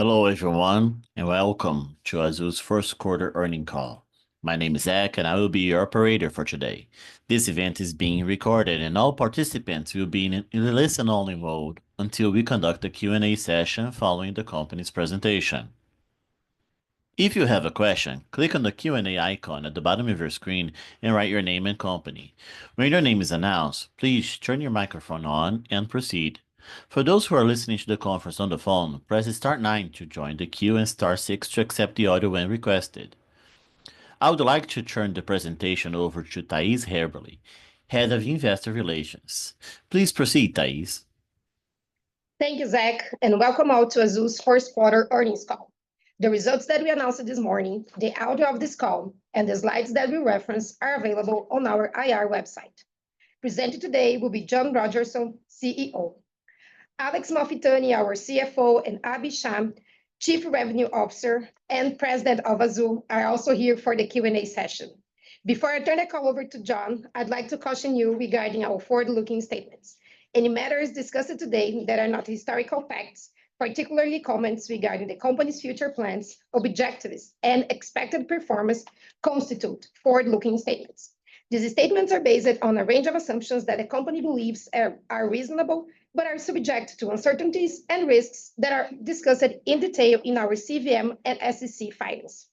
Hello, everyone, and welcome to Azul's first quarter earning call. My name is Zach, and I will be your operator for today. This event is being recorded, and all participants will be in listen-only mode until we conduct a Q&A session following the company's presentation. If you have a question, click on the Q&A icon at the bottom of your screen and write your name and company. When your name is announced, please turn your microphone on and proceed. For those who are listening to the conference on the phone, press star 9 to join the queue and star 6 to accept the audio when requested. I would like to turn the presentation over to Thais Herberly, Head of Investor Relations. Please proceed, Thais. Thank you, Zach, and welcome all to Azul's first quarter earnings call. The results that we announced this morning, the audio of this call, and the slides that we reference are available on our IR website. Presenting today will be John Rodgerson, CEO. Alex Malfitani, our CFO, and Abhi Shah, Chief Revenue Officer and President of Azul, are also here for the Q&A session. Before I turn the call over to John, I'd like to caution you regarding our forward-looking statements. Any matters discussed today that are not historical facts, particularly comments regarding the company's future plans, objectives, and expected performance, constitute forward-looking statements. These statements are based on a range of assumptions that the company believes are reasonable, but are subject to uncertainties and risks that are discussed in detail in our CVM and SEC filings.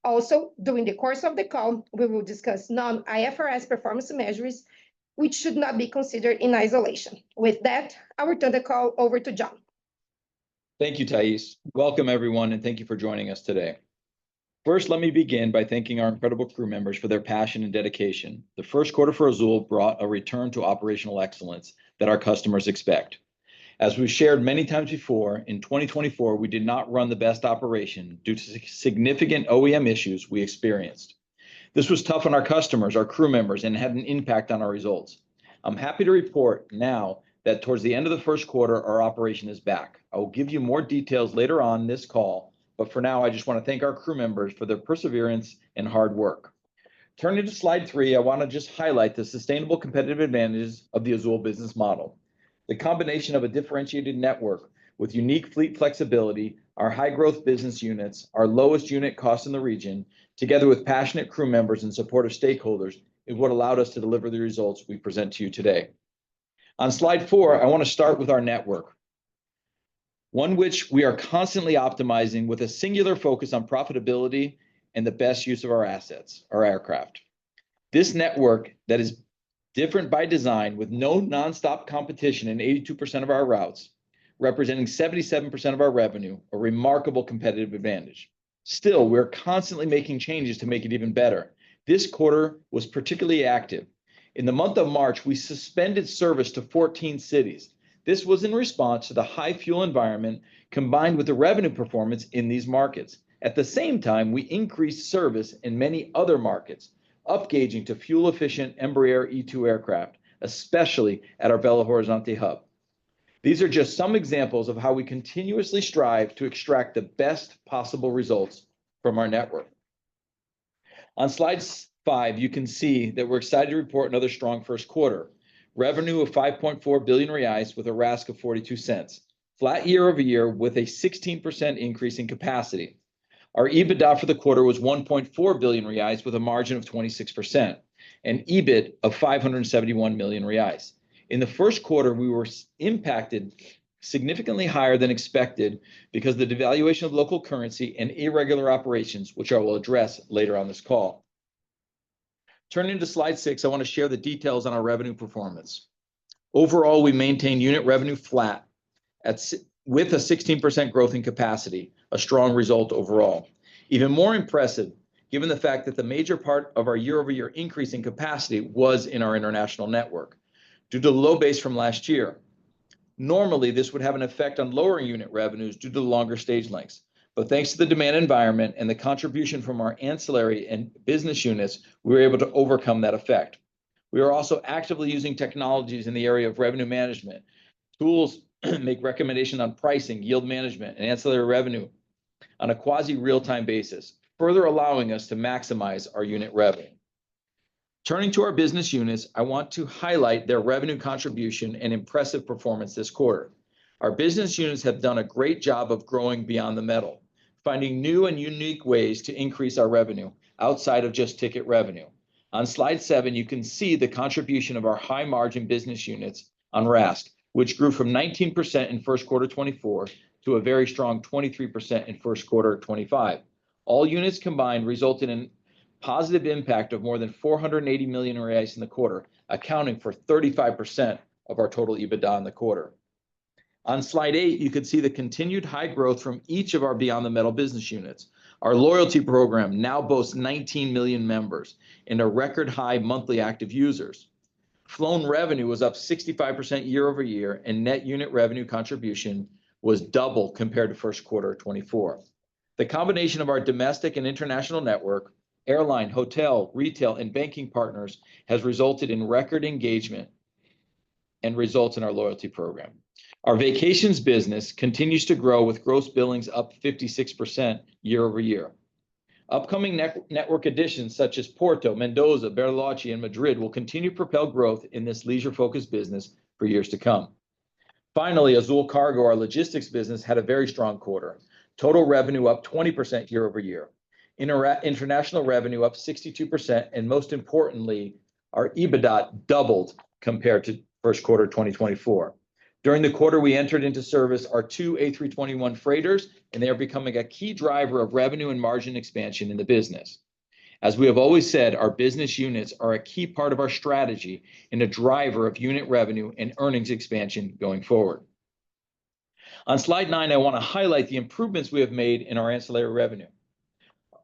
Also, during the course of the call, we will discuss non-IFRS performance measures, which should not be considered in isolation. With that, I will turn the call over to John. Thank you, Thais. Welcome, everyone, and thank you for joining us today. First, let me begin by thanking our incredible crew members for their passion and dedication. The first quarter for Azul brought a return to operational excellence that our customers expect. As we've shared many times before, in 2024, we did not run the best operation due to significant OEM issues we experienced. This was tough on our customers, our crew members, and had an impact on our results. I'm happy to report now that towards the end of the first quarter, our operation is back. I will give you more details later on this call, but for now, I just want to thank our crew members for their perseverance and hard work. Turning to slide 3, I want to just highlight the sustainable competitive advantages of the Azul business model. The combination of a differentiated network with unique fleet flexibility, our high-growth business units, our lowest unit cost in the region, together with passionate crew members and supportive stakeholders, is what allowed us to deliver the results we present to you today. On slide 4, I want to start with our network, one which we are constantly optimizing with a singular focus on profitability and the best use of our assets, our aircraft. This network that is different by design with no nonstop competition in 82% of our routes, representing 77% of our revenue, a remarkable competitive advantage. Still, we're constantly making changes to make it even better. This quarter was particularly active. In the month of March, we suspended service to 14 cities. This was in response to the high fuel environment combined with the revenue performance in these markets. At the same time, we increased service in many other markets, upgauging to fuel-efficient Embraer E2 aircraft, especially at our Belo Horizonte hub. These are just some examples of how we continuously strive to extract the best possible results from our network. On slide 5, you can see that we're excited to report another strong first quarter. Revenue of 5.4 billion reais with a RASK of 42 cents. Flat year over year with a 16% increase in capacity. Our EBITDA for the quarter was 1.4 billion reais with a margin of 26%, and EBIT of 571 million reais. In the first quarter, we were impacted significantly higher than expected because of the devaluation of local currency and irregular operations, which I will address later on this call. Turning to slide 6, I want to share the details on our revenue performance. Overall, we maintained unit revenue flat with a 16% growth in capacity, a strong result overall. Even more impressive, given the fact that the major part of our year-over-year increase in capacity was in our international network, due to the low base from last year. Normally, this would have an effect on lowering unit revenues due to the longer stage lengths. But thanks to the demand environment and the contribution from our ancillary and business units, we were able to overcome that effect. We are also actively using technologies in the area of revenue management. Tools make recommendations on pricing, yield management, and ancillary revenue on a quasi-real-time basis, further allowing us to maximize our unit revenue. Turning to our business units, I want to highlight their revenue contribution and impressive performance this quarter. Our business units have done a great job of growing beyond the metal, finding new and unique ways to increase our revenue outside of just ticket revenue. On slide 7, you can see the contribution of our high margin business units on RASK, which grew from 19% in first quarter 24 to a very strong 23% in first quarter 25. All units combined resulted in positive impact of more than 480 million reais in the quarter, accounting for 35% of our total EBITDA in the quarter. On slide 8, you can see the continued high growth from each of our Beyond the Metal business units. Our loyalty program now boasts 19 million members and a record high monthly active users. Flown revenue was up 65% year over year, and net unit revenue contribution was double compared to first quarter 24. The combination of our domestic and international network, airline, hotel, retail, and banking partners has resulted in record engagement and results in our loyalty program. Our vacations business continues to grow with gross billings up 56% year over year. Upcoming network additions such as Porto, Mendoza, Bariloche, and Madrid will continue to propel growth in this leisure-focused business for years to come. Finally, Azul Cargo, our logistics business, had a very strong quarter. Total revenue up 20% year over year. International revenue up 62%, and most importantly, our EBITDA doubled compared to first quarter 2024. During the quarter, we entered into service our 2 A321 freighters, and they are becoming a key driver of revenue and margin expansion in the business. As we have always said, our business units are a key part of our strategy and a driver of unit revenue and earnings expansion going forward. On slide 9, I want to highlight the improvements we have made in our ancillary revenue.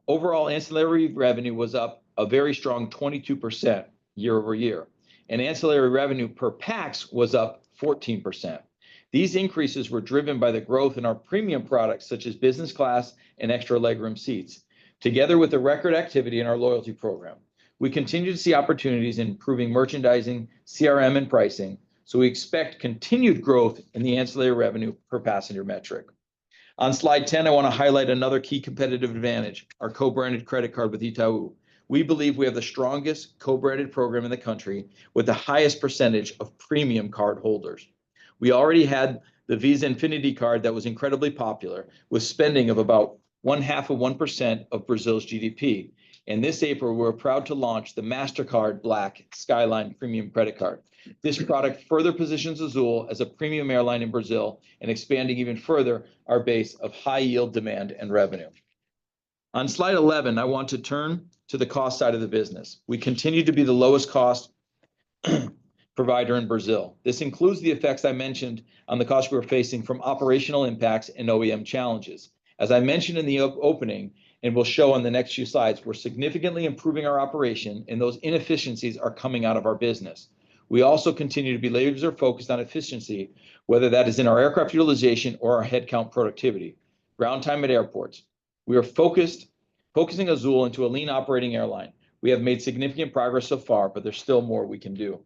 Overall, ancillary revenue was up a very strong 22% year over year, and ancillary revenue per pax was up 14%. These increases were driven by the growth in our premium products such as business class and extra legroom seats, together with the record activity in our loyalty program. We continue to see opportunities in improving merchandising, CRM, and pricing, so we expect continued growth in the ancillary revenue per passenger metric. On slide 10, I want to highlight another key competitive advantage, our co-branded credit card with Itaú. We believe we have the strongest co-branded program in the country with the highest percentage of premium card holders. We already had the Visa Infinity card that was incredibly popular, with spending of about 0.5% of Brazil's GDP. And this April, we're proud to launch the MasterCard Black Skyline Premium Credit Card. This product further positions Azul as a premium airline in Brazil and expanding even further our base of high-yield demand and revenue. On slide 11, I want to turn to the cost side of the business. We continue to be the lowest cost provider in Brazil. This includes the effects I mentioned on the cost we're facing from operational impacts and OEM challenges. As I mentioned in the opening, and will show on the next few slides, we're significantly improving our operation, and those inefficiencies are coming out of our business. We also continue to be laser focused on efficiency, whether that is in our aircraft utilization or our headcount productivity. Ground time at airports. We are focusing Azul into a lean operating airline. We have made significant progress so far, but there's still more we can do.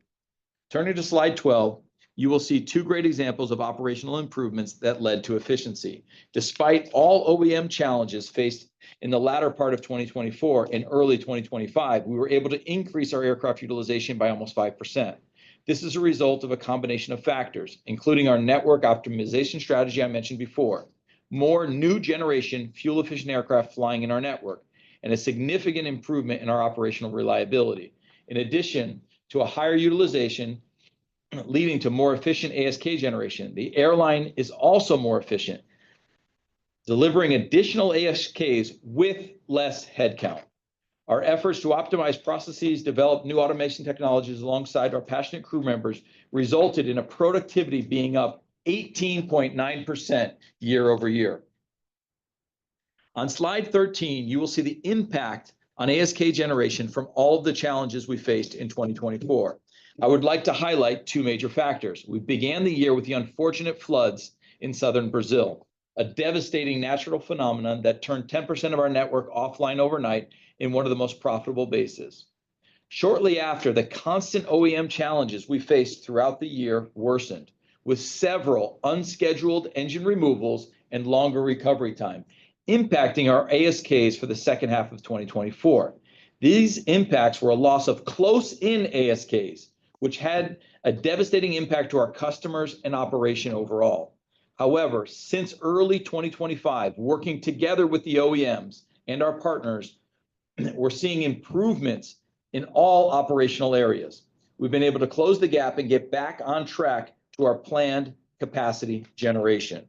Turning to slide 12, you will see 2 great examples of operational improvements that led to efficiency. Despite all OEM challenges faced in the latter part of 2024 and early 2025, we were able to increase our aircraft utilization by almost 5%. This is a result of a combination of factors, including our network optimization strategy I mentioned before, more new generation fuel-efficient aircraft flying in our network, and a significant improvement in our operational reliability. In addition to a higher utilization, leading to more efficient ASK generation, the airline is also more efficient, delivering additional ASKs with less headcount. Our efforts to optimize processes, develop new automation technologies alongside our passionate crew members resulted in a productivity being up 18.9% year over year. On slide 13, you will see the impact on ASK generation from all of the challenges we faced in 2024. I would like to highlight 2 major factors. We began the year with the unfortunate floods in southern Brazil, a devastating natural phenomenon that turned 10% of our network offline overnight in one of the most profitable bases. Shortly after, the constant OEM challenges we faced throughout the year worsened, with several unscheduled engine removals and longer recovery time, impacting our ASKs for the second half of 2024. These impacts were a loss of close-in ASKs, which had a devastating impact to our customers and operation overall. However, since early 2025, working together with the OEMs and our partners, we're seeing improvements in all operational areas. We've been able to close the gap and get back on track to our planned capacity generation.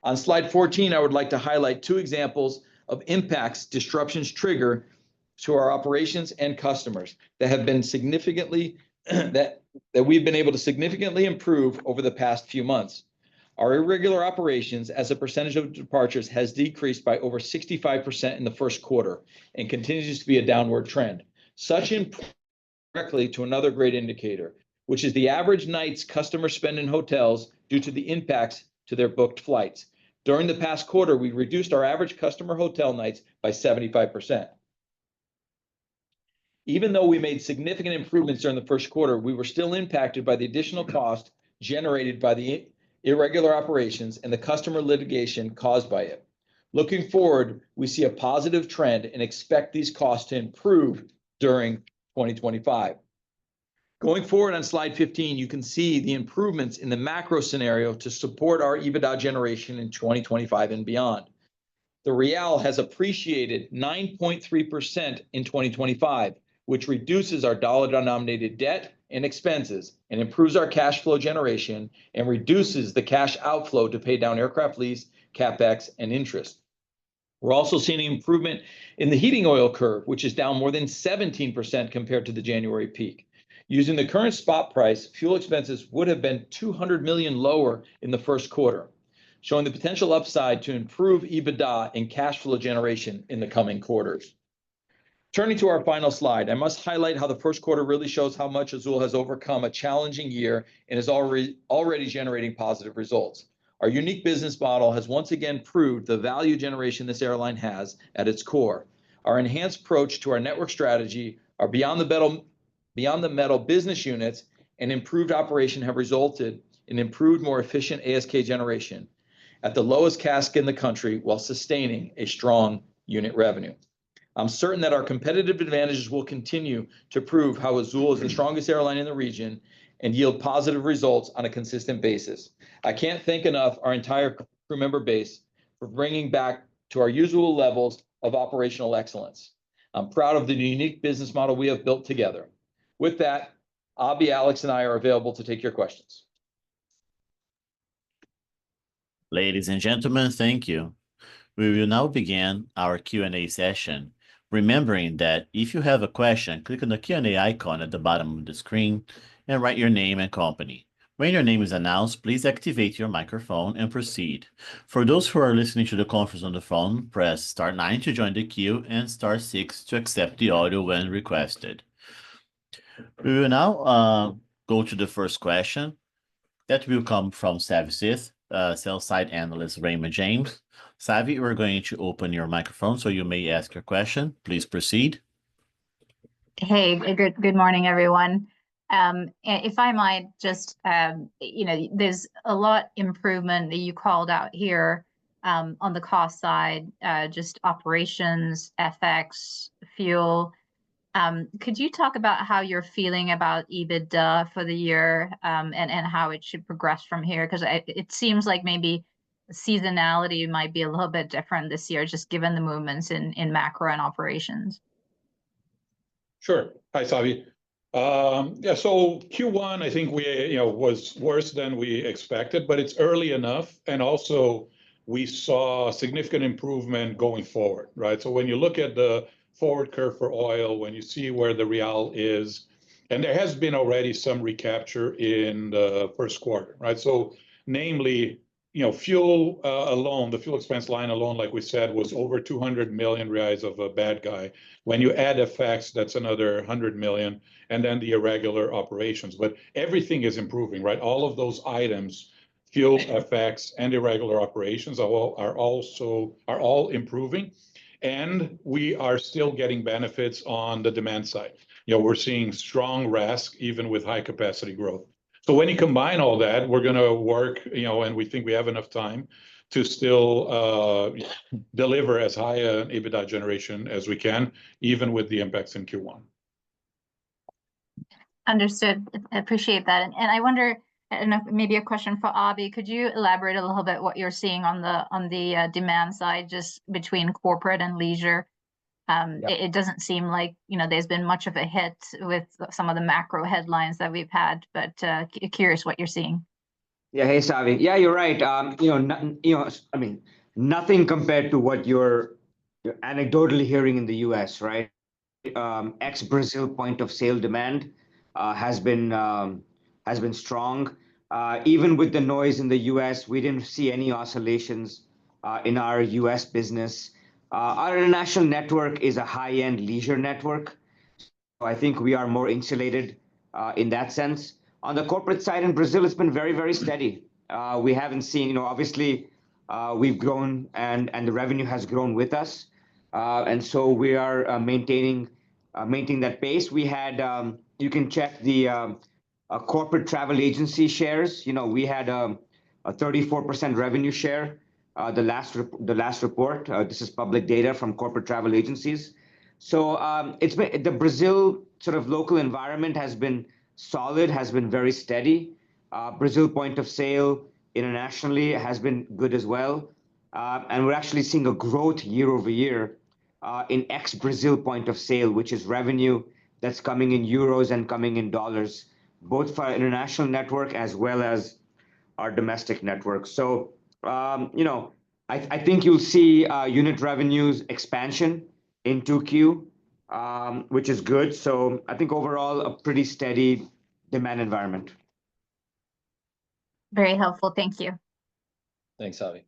On slide 14, I would like to highlight two examples of impacts disruptions trigger to our operations and customers that have been significantly that we've been able to significantly improve over the past few months. Our irregular operations as a percentage of departures has decreased by over 65% in the first quarter and continues to be a downward trend. Such directly to another great indicator, which is the average nights customers spend in hotels due to the impacts to their booked flights. During the past quarter, we reduced our average customer hotel nights by 75%. Even though we made significant improvements during the first quarter, we were still impacted by the additional cost generated by the irregular operations and the customer litigation caused by it. Looking forward, we see a positive trend and expect these costs to improve during 2025. Going forward on slide 15, you can see the improvements in the macro scenario to support our EBITDA generation in 2025 and beyond. The real has appreciated 9.3% in 2025, which reduces our dollar-denominated debt and expenses and improves our cash flow generation and reduces the cash outflow to pay down aircraft lease, CapEx, and interest. We're also seeing an improvement in the heating oil curve, which is down more than 17% compared to the January peak. Using the current spot price, fuel expenses would have been $200 million lower in the first quarter, showing the potential upside to improve EBITDA and cash flow generation in the coming quarters. Turning to our final slide, I must highlight how the first quarter really shows how much Azul has overcome a challenging year and is already generating positive results. Our unique business model has once again proved the value generation this airline has at its core. Our enhanced approach to our network strategy, our beyond the metal business units, and improved operation have resulted in improved, more efficient ASK generation at the lowest CASK in the country while sustaining a strong unit revenue. I'm certain that our competitive advantages will continue to prove how Azul is the strongest airline in the region and yield positive results on a consistent basis. I can't thank enough our entire crew member base for bringing back to our usual levels of operational excellence. I'm proud of the unique business model we have built together. With that, Abhi, Alex, and I are available to take your questions. Ladies and gentlemen, thank you. We will now begin our Q&A session. Remembering that if you have a question, click on the Q&A icon at the bottom of the screen and write your name and company. When your name is announced, please activate your microphone and proceed. For those who are listening to the conference on the phone, press star 9 to join the queue and star 6 to accept the audio when requested. We will now go to the first question. That will come from Savi Syth, sell-side analyst Raymond James. Savi, we're going to open your microphone so you may ask your question. Please proceed. Hey, good morning, everyone. If I might just, there's a lot improvement that you called out here on the cost side, just operations, FX, fuel. Could you talk about how you're feeling about EBITDA for the year and how it should progress from here? Because it seems like maybe seasonality might be a little bit different this year, just given the movements in macro and operations. Sure. Hi, Savi. Yeah, so Q1, I think was worse than we expected, but it's early enough. And also, we saw significant improvement going forward, right? So when you look at the forward curve for oil, when you see where the real is, and there has been already some recapture in the first quarter, right? So namely, fuel alone, the fuel expense line alone, like we said, was over 200 million reais of a bad guy. When you add FX, that's another 100 million, and then the irregular operations. But everything is improving, right? All of those items, fuel, FX, and irregular operations are all improving. And we are still getting benefits on the demand side. We're seeing strong RASK even with high capacity growth. So when you combine all that, we're going to work, and we think we have enough time to still deliver as high an EBITDA generation as we can, even with the impacts in Q1. Understood. I appreciate that. And I wonder, And maybe a question for Avi. Could you elaborate a little bit what you're seeing on the demand side, just between corporate and leisure? It doesn't seem like, there's been much of a hit with some of the macro headlines that we've had, but curious what you're seeing. Yeah, hey, Savi. Yeah, you're right. I mean, nothing compared to what you're anecdotally hearing in the US, right? Ex-Brazil point of sale demand has been strong. Even with the noise in the US, we didn't see any oscillations in our US business. Our international network is a high-end leisure network. So I think we are more insulated in that sense. On the corporate side in Brazil, it's been very, very steady. We haven't seen, obviously, we've grown and the revenue has grown with us. And so we are maintaining that pace. We had, you can check the corporate travel agency shares. We had a 34% revenue share. The last report. This is public data from corporate travel agencies. So it's been the Brazil sort of local environment has been solid, has been very steady. Brazil point of sale internationally has been good as well. And we're actually seeing a growth year over year in ex-Brazil point of sale, which is revenue that's coming in euros and coming in dollars, both for our international network as well as our domestic network. So, I think you'll see unit revenues expansion in 2Q, which is good. So I think overall a pretty steady demand environment. Very helpful. Thank you. Thanks, Avi.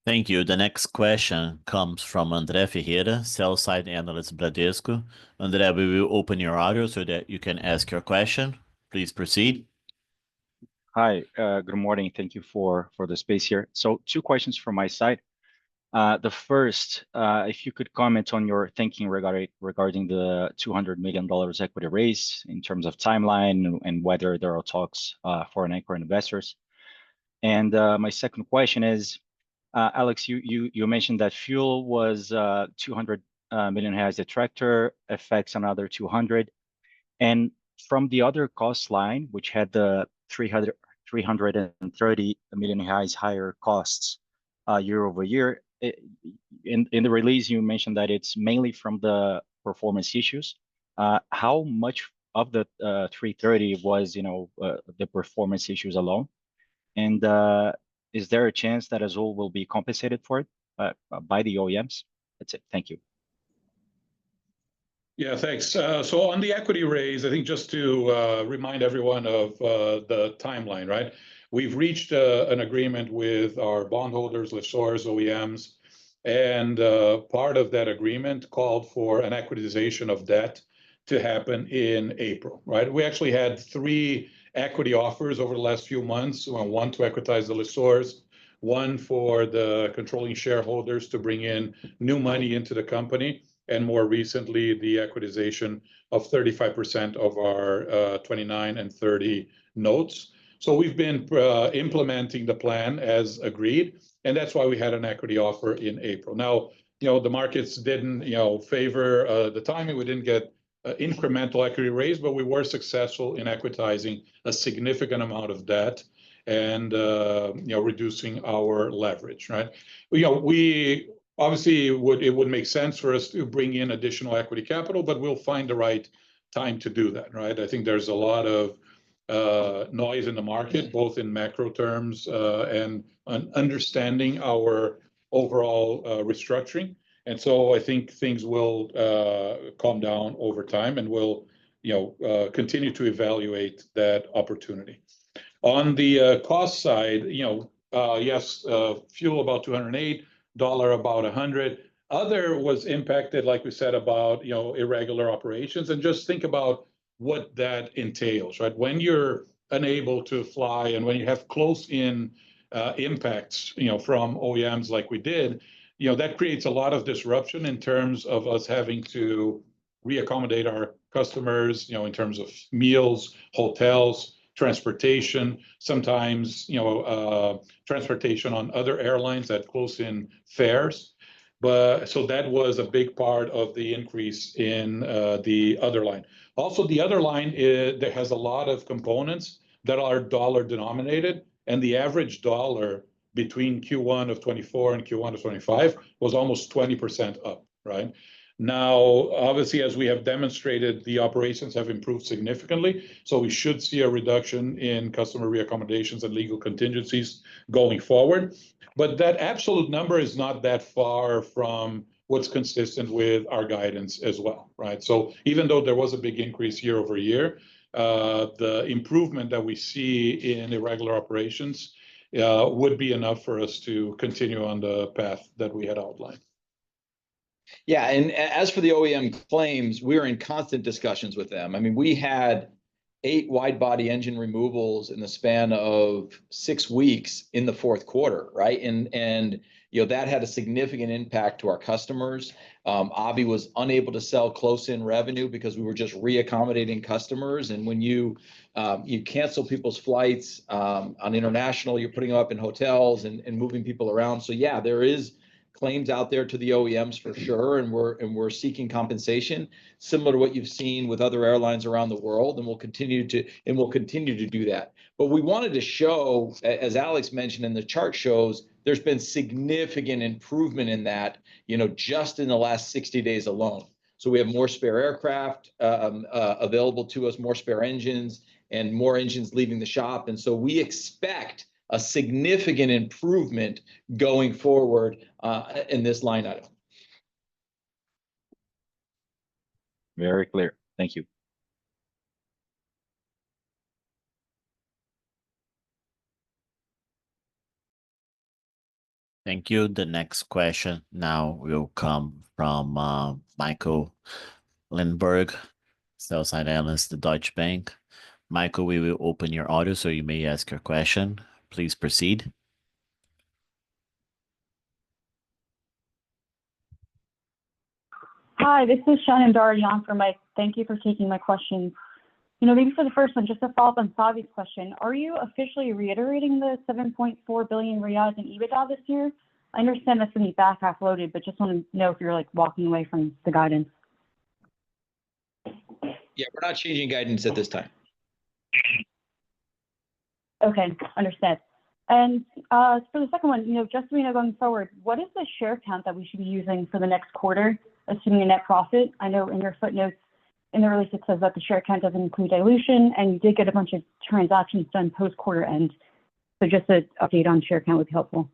Thank you. The next question comes from André Ferreira, sell-side analyst Bradesco. André, we will open your audio so that you can ask your question. Please proceed. Hi, good morning. Thank you for the space here. So 2 questions from my side. The first, if you could comment on your thinking regarding the $200 million equity raise in terms of timeline and whether there are talks for an anchor investors. And my second question is, Alex, you mentioned that fuel was 200 million reais detractor, FX another 200, and from the other cost line, which had the 330 million reais higher costs year over year. In the release, you mentioned that it's mainly from the performance issues. How much of the 330 was, the performance issues alone? And is there a chance that Azul will be compensated for it by the OEMs? That's it. Thank you. Yeah, thanks. So on the equity raise, I think just to remind everyone of the timeline, right? We've reached an agreement with our bondholders, lessors, OEMs, and part of that agreement called for an equitization of debt to happen in April, right? We actually had 3 equity offers over the last few months, one to equitize the lessors, one for the controlling shareholders to bring in new money into the company, and more recently, the equitization of 35% of our 29 and 30 notes. So we've been implementing the plan as agreed, and that's why we had an equity offer in April. Now, the markets didn't, favor the timing. We didn't get incremental equity raise, but we were successful in equitizing a significant amount of debt and, reducing our leverage, right? We obviously it would make sense for us to bring in additional equity capital, but we'll find the right time to do that, right? I think there's a lot of noise in the market, both in macro terms and understanding our overall restructuring. And so I think things will calm down over time, and we'll continue to evaluate that opportunity. On the cost side, yes, fuel about 208, dollar about 100. Other was impacted, like we said, about irregular operations, and just think about what that entails, right? When you're unable to fly and when you have close-in impacts, from OEMs like we did, that creates a lot of disruption in terms of us having to reaccommodate our customers, in terms of meals, hotels, transportation, sometimes, transportation on other airlines at close-in fares. But so that was a big part of the increase in the other line. Also, the other line that has a lot of components that are dollar denominated, and the average dollar between Q1 of 24 and Q1 of 25 was almost 20% up, right? Now, obviously, as we have demonstrated, the operations have improved significantly, so we should see a reduction in customer reaccommodations and legal contingencies going forward. But that absolute number is not that far from what's consistent with our guidance as well, right? So even though there was a big increase year over year, the improvement that we see in irregular operations would be enough for us to continue on the path that we had outlined. Yeah, and as for the OEM claims, we are in constant discussions with them. I mean, we had 8 wide-body engine removals in the span of 6 weeks in the fourth quarter, right? And you know, that had a significant impact to our customers. Abhi was unable to sell close-in revenue because we were just reaccommodating customers. And when you cancel people's flights on international, you're putting them up in hotels and moving people around. So yeah, there is claims out there to the OEMs for sure, and we're seeking compensation similar to what you've seen with other airlines around the world, and we'll continue to do that. But we wanted to show, as Alex mentioned, and the chart shows, there's been significant improvement in that, you know, just in the last 60 days alone. So we have more spare aircraft available to us, more spare engines, and more engines leaving the shop, and so we expect a significant improvement going forward in this line item. Very clear. Thank you. Thank you. The next question now will come from Michael Lindberg, sell-side analyst at Deutsche Bank. Michael, we will open your audio so you may ask your question. Please proceed. Hi, this is Shannon Doherty on for Mike. Thank you for taking my question. You know, maybe for the first one, just to follow up on Savi's question, are you officially reiterating the 7.4 billion riyals in EBITDA this year? I understand that's going to be back half loaded, but just want to know if you're like walking away from the guidance. Yeah, we're not changing guidance at this time. Okay, understood. And for the second one, you know, just so we know going forward, what is the share count that we should be using for the next quarter, assuming a net profit? I know in your footnotes in the release it says that the share count doesn't include dilution, and you did get a bunch of transactions done post-quarter end. So just an update on share count would be helpful.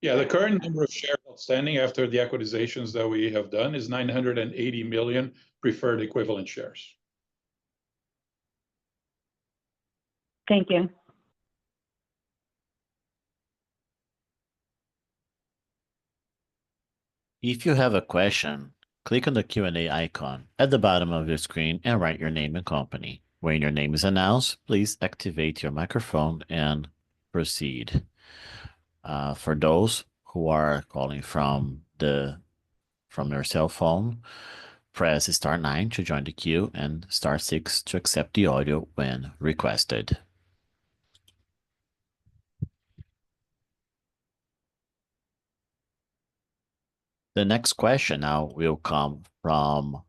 Yeah, the current number of shares outstanding after the acquisitions that we have done is 980 million preferred equivalent shares. Thank you. If you have a question, click on the Q&A icon at the bottom of your screen and write your name and company. When your name is announced, please activate your microphone and proceed. For those who are calling from your cell phone, press star 9 to join the queue and star 6 to accept the audio when requested. The next question now will come from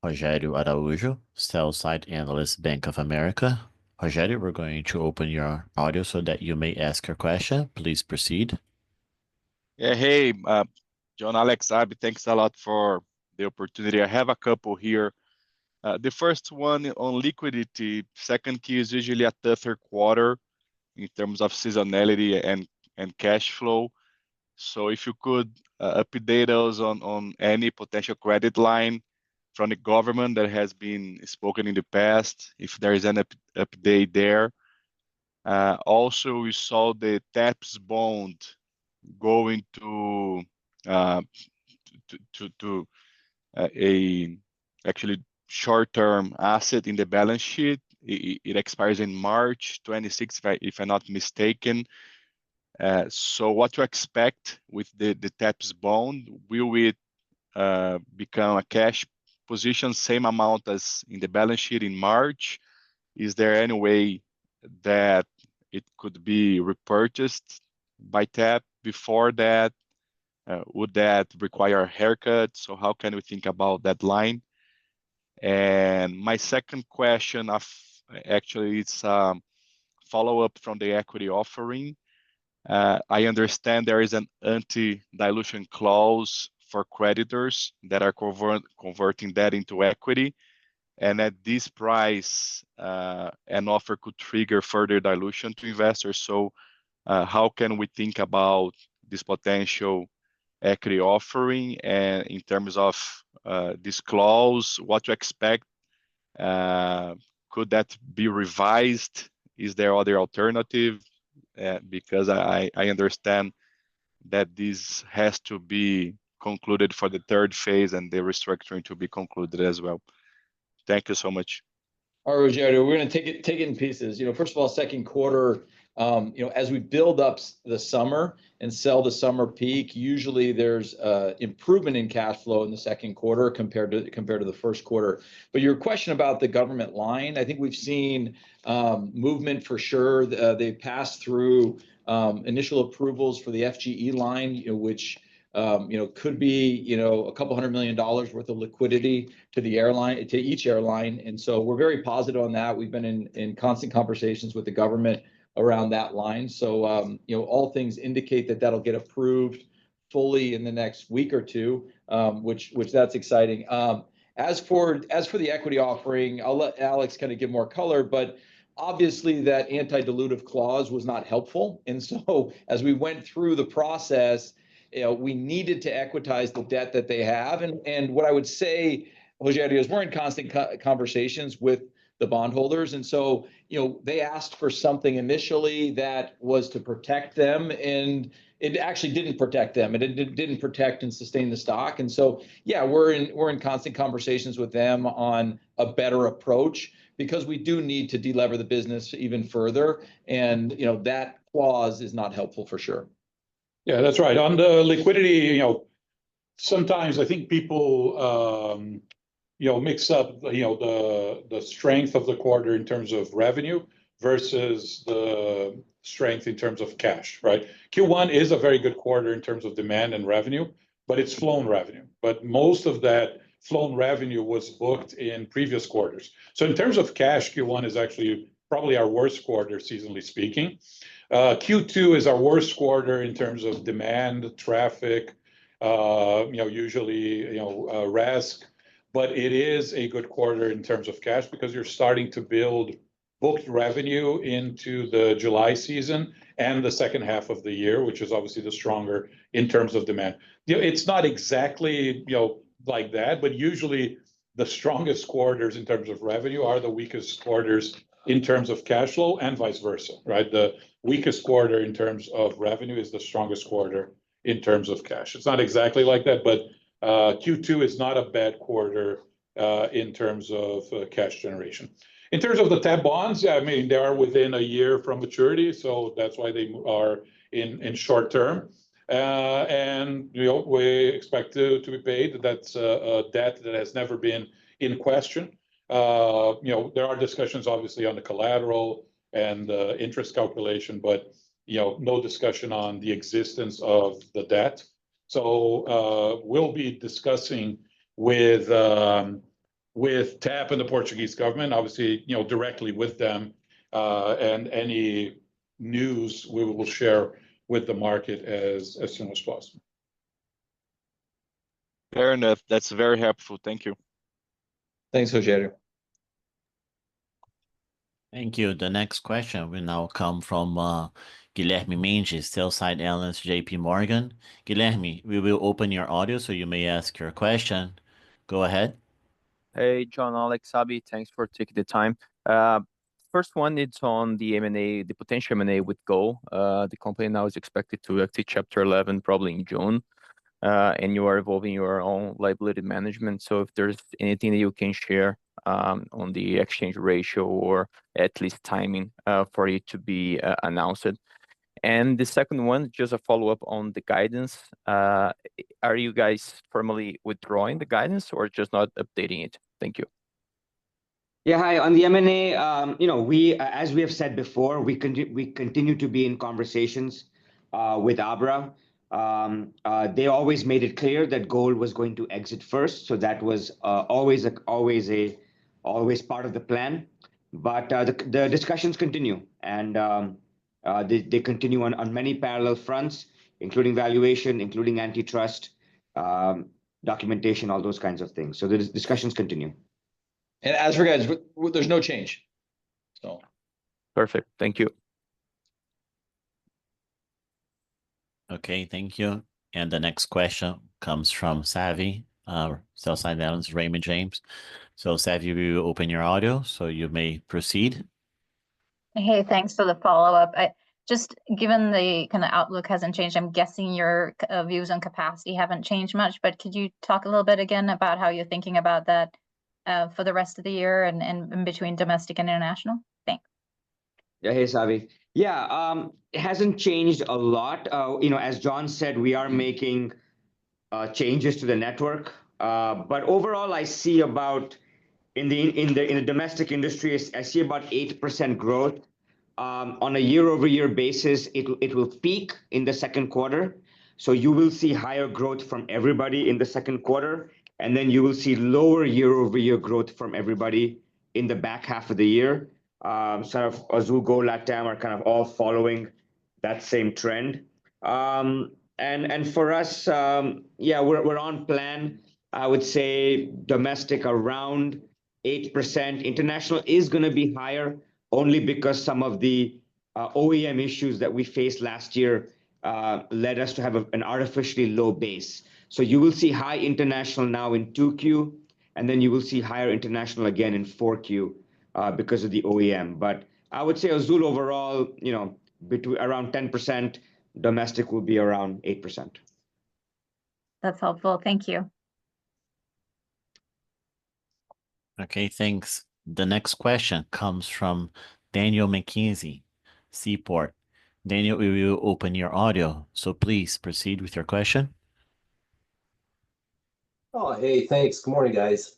Rogério Araújo, sell-side analyst, Bank of America. Rogério, we're going to open your audio so that you may ask your question. Please proceed. Yeah, hey, John, Alex, Abhi, thanks a lot for the opportunity. I have a couple here. The first one on liquidity. Second Q is usually a tougher quarter in terms of seasonality and cash flow. So if you could update us on any potential credit line from the government that has been spoken in the past, if there is an update there. Also, we saw the TAPS bond going to a actually short-term asset in the balance sheet. It expires in March 26, if I'm not mistaken. So what to expect with the TAPS bond? Will it become a cash position, same amount as in the balance sheet in March? Is there any way that it could be repurchased by TAP before that? Would that require a haircut? So how can we think about that line? And my second question actually it's follow-up from the equity offering. I understand there is an anti-dilution clause for creditors that are converting that into equity. And at this price, an offer could trigger further dilution to investors. So how can we think about this potential equity offering and in terms of this clause, what to expect? Could that be revised? Is there other alternative? Because I understand that this has to be concluded for the third phase and the restructuring to be concluded as well. Thank you so much. All right, Rogério, we're going to take it in pieces. First of all, second quarter, as we build up the summer and sell the summer peak, usually there's improvement in cash flow in the second quarter compared to the first quarter. But your question about the government line, I think we've seen movement for sure. They passed through initial approvals for the FGE line, which could be a couple $100 million worth of liquidity to the airline, to each airline. And so we're very positive on that. We've been in constant conversations with the government around that line. So all things indicate that that'll get approved fully in the next week or two, which that's exciting. As for the equity offering, I'll let Alex kind of give more color, but obviously that anti-dilutive clause was not helpful. And so as we went through the process, we needed to equitize the debt that they have. And what I would say, Rogério, is we're in constant conversations with the bondholders. And so, they asked for something initially that was to protect them, and it actually didn't protect them. It didn't protect and sustain the stock. And so, yeah, we're in constant conversations with them on a better approach, because we do need to delever the business even further. And, that clause is not helpful for sure. Yeah, that's right. On the liquidity, sometimes I think people, mix up, the strength of the quarter in terms of revenue versus the strength in terms of cash, right? Q1 is a very good quarter in terms of demand and revenue, but it's flown revenue. But most of that flown revenue was booked in previous quarters. So in terms of cash, Q1 is actually probably our worst quarter, seasonally speaking. Q2 is our worst quarter in terms of demand, traffic, usually, RASK, but it is a good quarter in terms of cash because you're starting to build booked revenue into the July season and the second half of the year, which is obviously the stronger in terms of demand. It's not exactly, like that, but usually the strongest quarters in terms of revenue are the weakest quarters in terms of cash flow, and vice versa, right? The weakest quarter in terms of revenue is the strongest quarter in terms of cash. It's not exactly like that, but Q2 is not a bad quarter in terms of cash generation. In terms of the TAB bonds, yeah, I mean, they are within a year from maturity, so that's why they are in short term. And we expect to be paid. That's a debt that has never been in question. There are discussions obviously on the collateral and the interest calculation, but no discussion on the existence of the debt. So we'll be discussing with TAP and the Portuguese government, obviously, directly with them, and any news we will share with the market as soon as possible. Fair enough. That's very helpful. Thank you. Thanks, Rogério. Thank you. The next question will now come from Guilherme Mendes, sell-side analyst, JP Morgan. Guilherme, we will open your audio so you may ask your question. Go ahead. Hey, John, Alex, Abhi, thanks for taking the time. First one, it's on the M&A, the potential M&A with Gol. The company now is expected to exit Chapter 11 probably in June, and you are evolving your own liability management. So if there's anything that you can share on the exchange ratio or at least timing for it to be announced. And the second one, just a follow-up on the guidance. Are you guys formally withdrawing the guidance or just not updating it? Thank you. Yeah, hi. On the M&A, as we have said before, we continue to be in conversations with Abra. They always made it clear that gold was going to exit first, so that was always part of the plan. But the discussions continue, and they continue on many parallel fronts, including valuation, including antitrust, documentation, all those kinds of things. So the discussions continue. And as for guys, there's no change. So Perfect. Thank you. Okay, thank you. And the next question comes from Savi, sell-side analyst, Raymond James. So Savi, we will open your audio, so you may proceed. Hey, thanks for the follow-up. Just given the kind of outlook hasn't changed, I'm guessing your views on capacity haven't changed much, but could you talk a little bit again about how you're thinking about that for the rest of the year and in between domestic and international? Thanks. Yeah, hey, Savi. Yeah, it hasn't changed a lot. As John said, we are making changes to the network. But overall, I see about in the domestic industry, I see about 8% growth. On a year-over-year basis, it will peak in the second quarter. So you will see higher growth from everybody in the second quarter, and then you will see lower year-over-year growth from everybody in the back half of the year. Sort of Azul, Go, Latam are kind of all following that same trend. And for us, yeah, we're on plan. I would say domestic around 8%. International is going to be higher only because some of the OEM issues that we faced last year led us to have an artificially low base. So you will see high international now in 2Q, and then you will see higher international again in 4Q because of the OEM. But I would say Azul overall, between around 10%, domestic will be around 8%. That's helpful. Thank you. Okay, thanks. The next question comes from Daniel McKenzie, Seaport. Daniel, we will open your audio, so please proceed with your question. Oh, hey, thanks. Good morning, guys.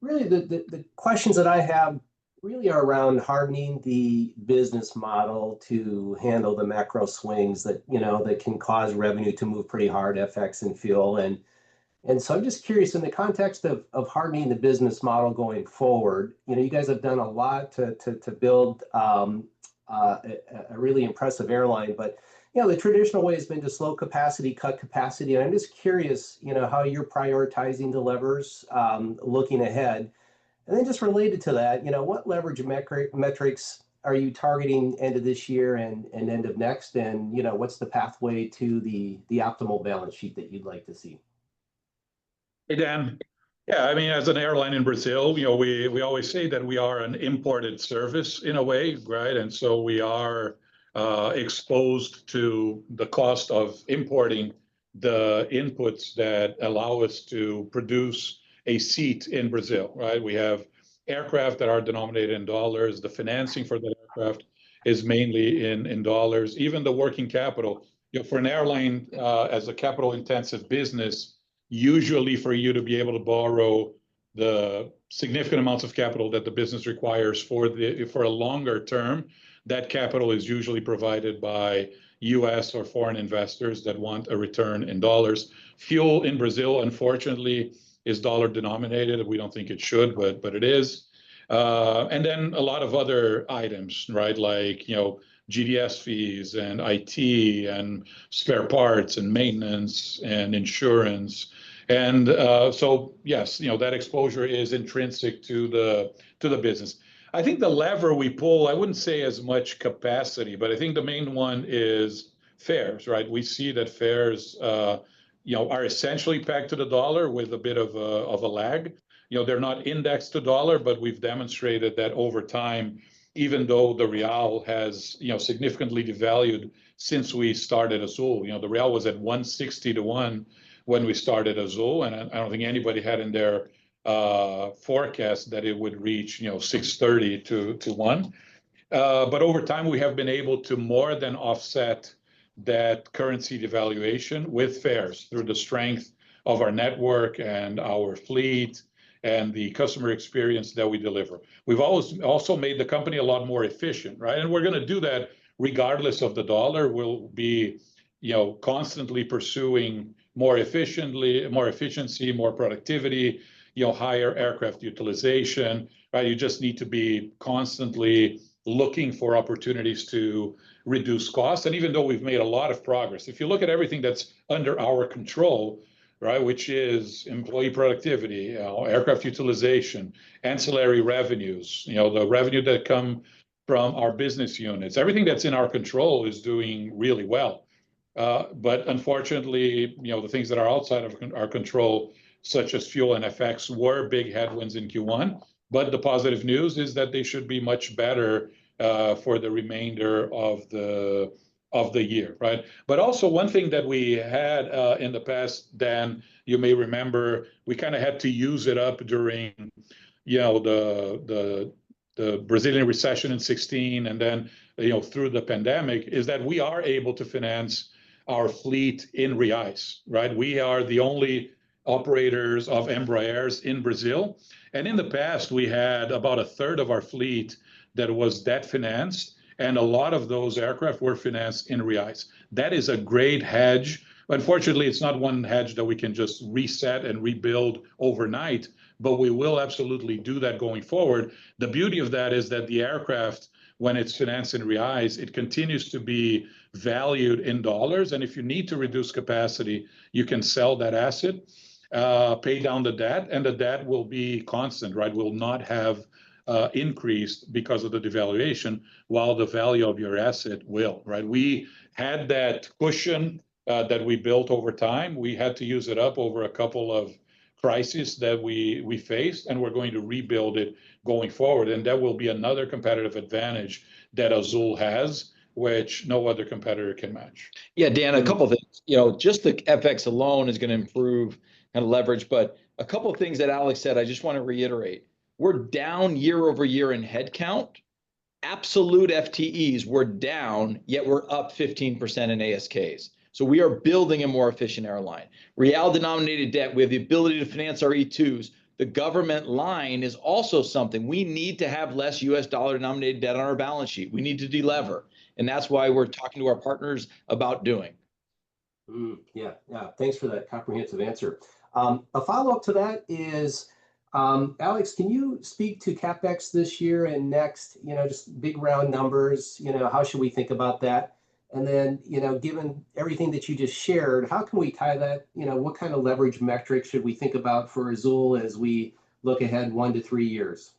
Really, the questions that I have really are around hardening the business model to handle the macro swings that that can cause revenue to move pretty hard, FX and fuel. And so I'm just curious, in the context of hardening the business model going forward, you guys have done a lot to build a really impressive airline, but the traditional way has been to slow capacity, cut capacity. And I'm just curious, how you're prioritizing the levers looking ahead. And then just related to that, what leverage metrics are you targeting end of this year and end of next? And, what's the pathway to the optimal balance sheet that you'd like to see? Hey, Dan. Yeah, I mean, as an airline in Brazil, we always say that we are an imported service in a way, right? And so we are exposed to the cost of importing the inputs that allow us to produce a seat in Brazil, right? We have aircraft that are denominated in dollars. The financing for the aircraft is mainly in dollars. Even the working capital, for an airline as a capital-intensive business, usually for you to be able to borrow the significant amounts of capital that the business requires for a longer term, that capital is usually provided by US or foreign investors that want a return in dollars. Fuel in Brazil, unfortunately, is dollar denominated. We don't think it should, but it is. And then a lot of other items, right? Like, GDS fees and IT and spare parts and maintenance and insurance. And so, yes, that exposure is intrinsic to the business. I think the lever we pull, I wouldn't say as much capacity, but I think the main one is fares, right? We see that fares, are essentially pegged to the dollar with a bit of a lag. They're not indexed to dollar, but we've demonstrated that over time, even though the real has, significantly devalued since we started Azul. The real was at 160 to 1 when we started Azul, and I don't think anybody had in their forecast that it would reach, 630 to 1. But over time, we have been able to more than offset that currency devaluation with fares through the strength of our network and our fleet and the customer experience that we deliver. We've always also made the company a lot more efficient, right? And we're going to do that regardless of the dollar. We'll be, constantly pursuing more efficiency, more productivity, higher aircraft utilization, right? You just need to be constantly looking for opportunities to reduce costs. And even though we've made a lot of progress, if you look at everything that's under our control, right, which is employee productivity, aircraft utilization, ancillary revenues, the revenue that come from our business units, everything that's in our control is doing really well. But unfortunately, the things that are outside of our control, such as fuel and FX, were big headwinds in Q1. But the positive news is that they should be much better for the remainder of the year, right? But also one thing that we had in the past, Dan, you may remember, we kind of had to use it up during, the Brazilian recession in 2016, and then through the pandemic, is that we are able to finance our fleet in reais, right? We are the only operators of Embraers in Brazil, and in the past we had about a third of our fleet that was debt financed, and a lot of those aircraft were financed in reais. That is a great hedge. Unfortunately, it's not one hedge that we can just reset and rebuild overnight, but we will absolutely do that going forward. The beauty of that is that the aircraft, when it's financed in reais, it continues to be valued in dollars. And if you need to reduce capacity, you can sell that asset, pay down the debt, and the debt will be constant, right? Will not have increased because of the devaluation, while the value of your asset will, right? We had that cushion that we built over time. We had to use it up over a couple of crises that we faced, and we're going to rebuild it going forward. And that will be another competitive advantage that Azul has, which no other competitor can match. Yeah, Dan, a couple of things. Just the FX alone is going to improve kind of leverage, but a couple of things that Alex said, I just want to reiterate. We're down year over year in headcount. Absolute FTEs we're down, yet we're up 15% in ASKs. So we are building a more efficient airline. Real-denominated debt, we have the ability to finance our E2s. The government line is also something. We need to have less US dollar-denominated debt on our balance sheet. We need to delever. And that's why we're talking to our partners about doing. Yeah. Thanks for that comprehensive answer. A follow-up to that is, Alex, can you speak to CapEx this year and next, just big round numbers, how should we think about that? And then, given everything that you just shared, how can we tie that, what kind of leverage metrics should we think about for Azul as we look ahead 1 to 3 years?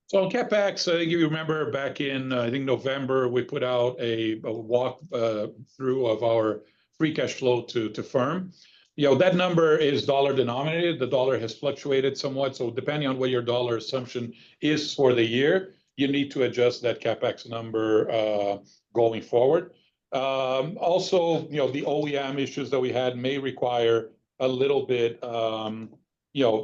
So on CapEx, I think if you remember back in, I think November, we put out a walk through of our free cash flow to firm. That number is dollar denominated. The dollar has fluctuated somewhat. So depending on what your dollar assumption is for the year, you need to adjust that CapEx number going forward. Also, the OEM issues that we had may require a little bit,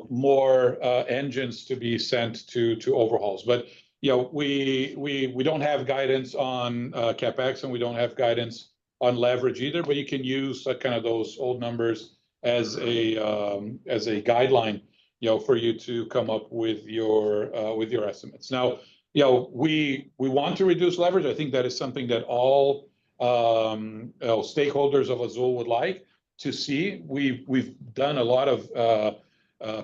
more engines to be sent to overhauls. But we don't have guidance on CapEx, and we don't have guidance on leverage either. But you can use kind of those old numbers as a guideline, for you to come up with your estimates. Now, we want to reduce leverage. I think that is something that all stakeholders of Azul would like to see. We've done a lot of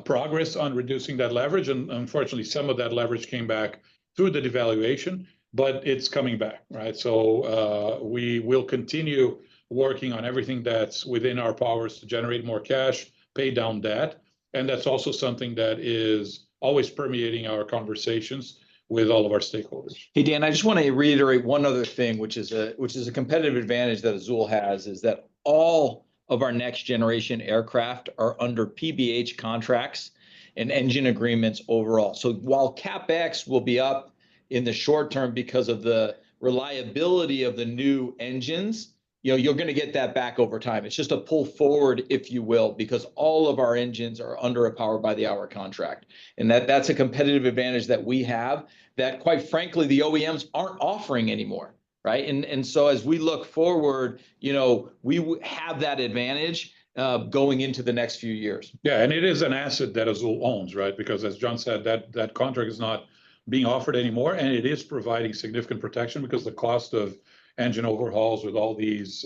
progress on reducing that leverage, and unfortunately, some of that leverage came back through the devaluation, but it's coming back, right? So we will continue working on everything that's within our powers to generate more cash, pay down debt, and that's also something that is always permeating our conversations with all of our stakeholders. Hey, Dan, I just want to reiterate one other thing, which is a competitive advantage that Azul has, is that all of our next generation aircraft are under PBH contracts and engine agreements overall. So while CapEx will be up in the short term because of the reliability of the new engines, you're going to get that back over time. It's just a pull forward, if you will, because all of our engines are under a power by the hour contract. And that's a competitive advantage that we have that, quite frankly, the OEMs aren't offering anymore, right? And so as we look forward, we have that advantage going into the next few years. Yeah, and it is an asset that Azul owns, right? Because as John said, that contract is not being offered anymore, and it is providing significant protection because the cost of engine overhauls with all these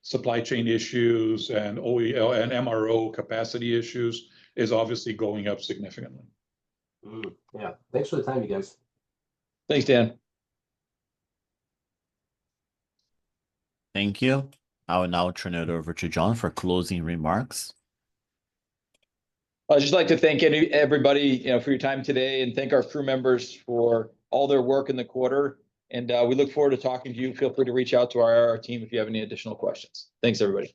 supply chain issues and OEL and MRO capacity issues is obviously going up significantly. Yeah, thanks for the time, you guys. Thanks, Dan. Thank you. I will now turn it over to John for closing remarks. I'd just like to thank everybody, for your time today, and thank our crew members for all their work in the quarter. And we look forward to talking to you. Feel free to reach out to our IR team if you have any additional questions. Thanks, everybody.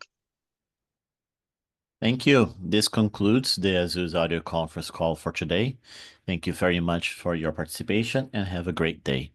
Thank you. This concludes the Azul's audio conference call for today. Thank you very much for your participation and have a great day.